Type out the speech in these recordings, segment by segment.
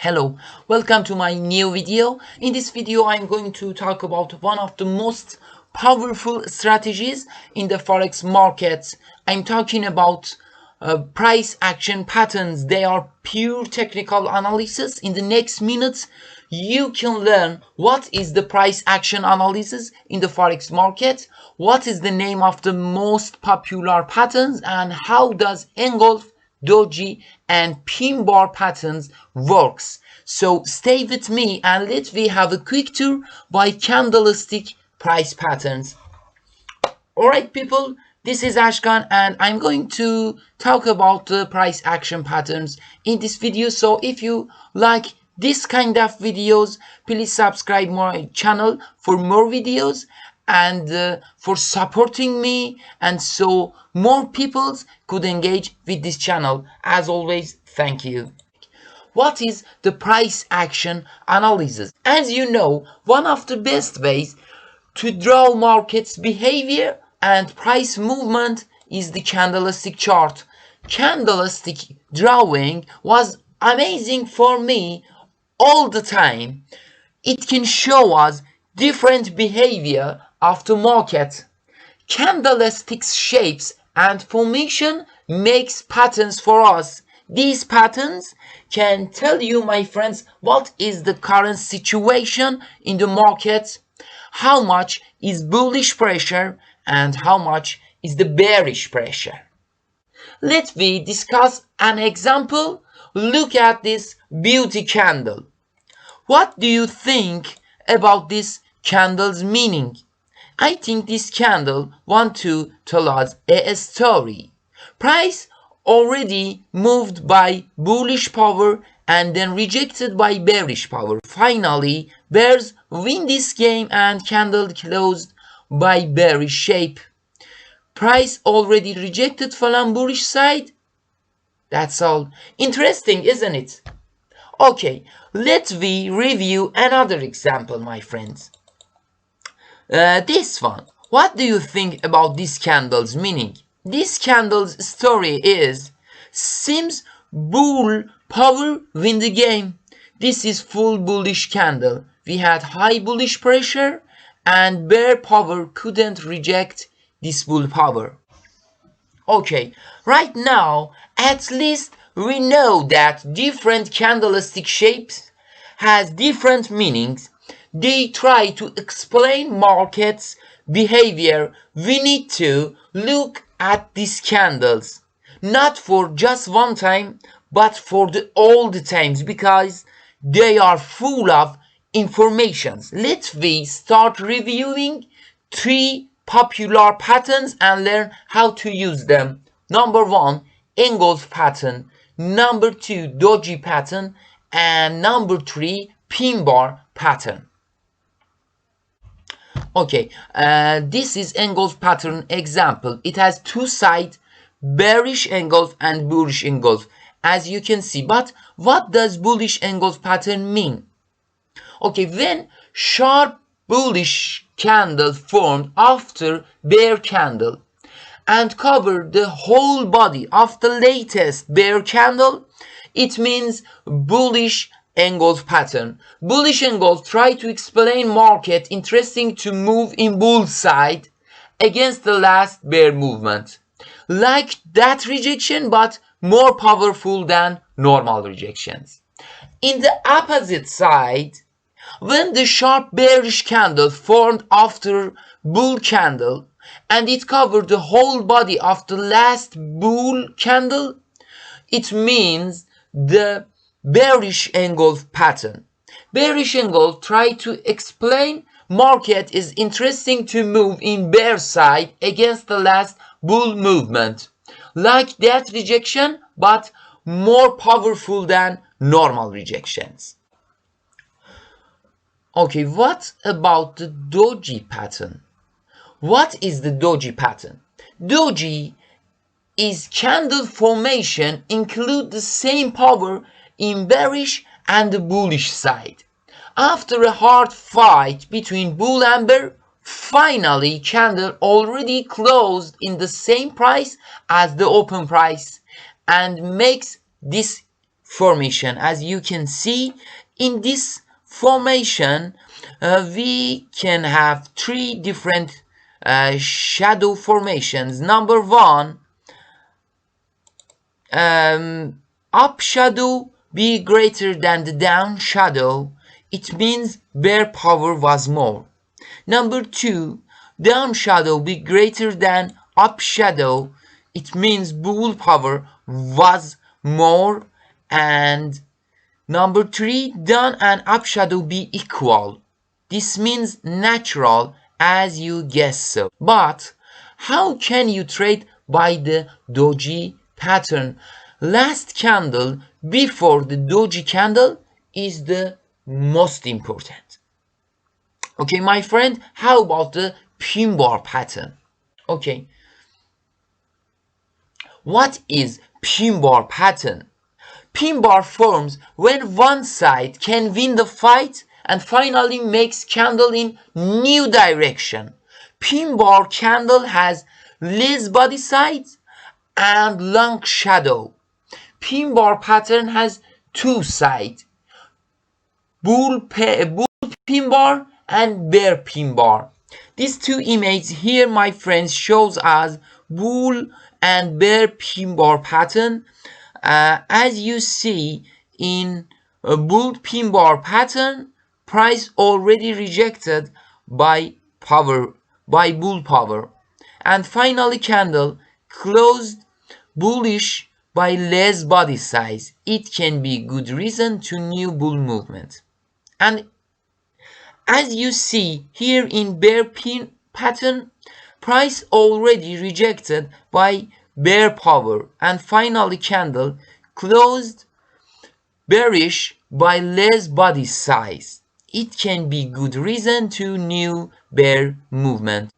Hello, welcome to my new video. In this video I'm going to talk about one of the most powerful strategies in the forex market. I'm talking about price action patterns. They are pure technical analysis. In the next minutes you can learn what is the price action analysis in the forex market, what is the name of the most popular patterns, and how does engulf, Doji and Pinball patterns works. So stay with me and let me have a quick tour by candlestick price patterns. Alright people, this is Ashkan and I'm going to talk about the price action patterns in this video. So if you like this kind of videos, please subscribe my channel for more videos and for supporting me, and so more people could engage with this channel. As always, thank you. What is the price action analysis? As you know, one of the best ways to draw markets behavior and price movement is the candlestick chart. Candlestick drawing was amazing for me all the time. It can show us different behavior of the market. Candlesticks shapes and formation makes patterns for us. These patterns can tell you, my friends, what is the current situation in the market, how much is bullish pressure and how much is the bearish pressure. Let me discuss an example. Look at this beauty candle. What do you think about this candle's meaning? I think this candle wants to tell us a story. Price already moved by bullish power and then rejected by bearish power. Finally, bears win this game and candle closed by bearish shape. Price already rejected from bullish side. That's all. Interesting, isn't it? Okay, let's review another example, my friends. This one. What do you think about this candle's meaning? This candle's story is, seems bull power win the game. This is full bullish candle. We had high bullish pressure and bear power couldn't reject this bull power. Okay, right now at least we know that different candlestick shapes has different meanings. They try to explain markets behavior. We need to look at these candles not for just one time but for all the times, because they are full of informations. Let's start reviewing 3 popular patterns and learn how to use them. Number 1, engulf pattern. Number 2, Doji pattern, and number 3, pinball pattern. Okay, this is engulf pattern example. It has 2 sides, bearish engulf and bullish engulf, as you can see. But what does bullish engulf pattern mean? Okay, when sharp bullish candle formed after bear candle and covered the whole body of the latest bear candle, it means bullish engulf pattern. Bullish engulf try to explain market interesting to move in bull side against the last bear movement. Like that rejection, but more powerful than normal rejections. In the opposite side, when the sharp bearish candle formed after bull candle and it covered the whole body of the last bull candle, it means the bearish engulf pattern. Bearish engulf try to explain market is interesting to move in bear side against the last bull movement. Like that rejection, but more powerful than normal rejections. Okay, what about the Doji pattern? What is the Doji pattern? Doji is candle formation include the same power in bearish and the bullish side. After a hard fight between bull and bear, finally candle already closed in the same price as the open price and makes this formation. As you can see in this formation, we can have three different shadow formations. Number one, up shadow be greater than the down shadow. It means bear power was more. Number two, down shadow be greater than up shadow. It means bull power was more. And number three, down and up shadow be equal. This means natural, as you guess so. But how can you trade by the Doji pattern? Last candle before the Doji candle is the most important. Okay, my friend, how about the pinball pattern? Okay, what is pinball pattern? Pinball forms when one side can win the fight and finally makes candle in new direction. Pinball candle has less body size and long shadow. Pinball pattern has two sides, bull pinball and bear pinball. These two images here, my friends, shows us bull and bear pinball pattern. As you see in a bull pinball pattern, price already rejected by bull power, and finally candle closed bullish by less body size. It can be good reason to new bull movement. And as you see here in bear pin pattern, price already rejected by bear power, and finally candle closed bearish by less body size. It can be good reason to new bear movement.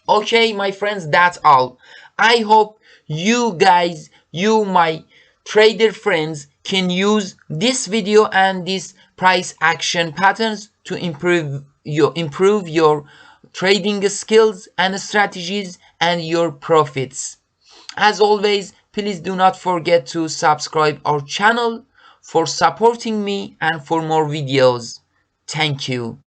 Okay, my friends, that's all. I hope you guys, my trader friends, can use this video and this price action patterns to improve your trading skills and strategies and your profits. As always, please do not forget to subscribe our channel for supporting me and for more videos. Thank you.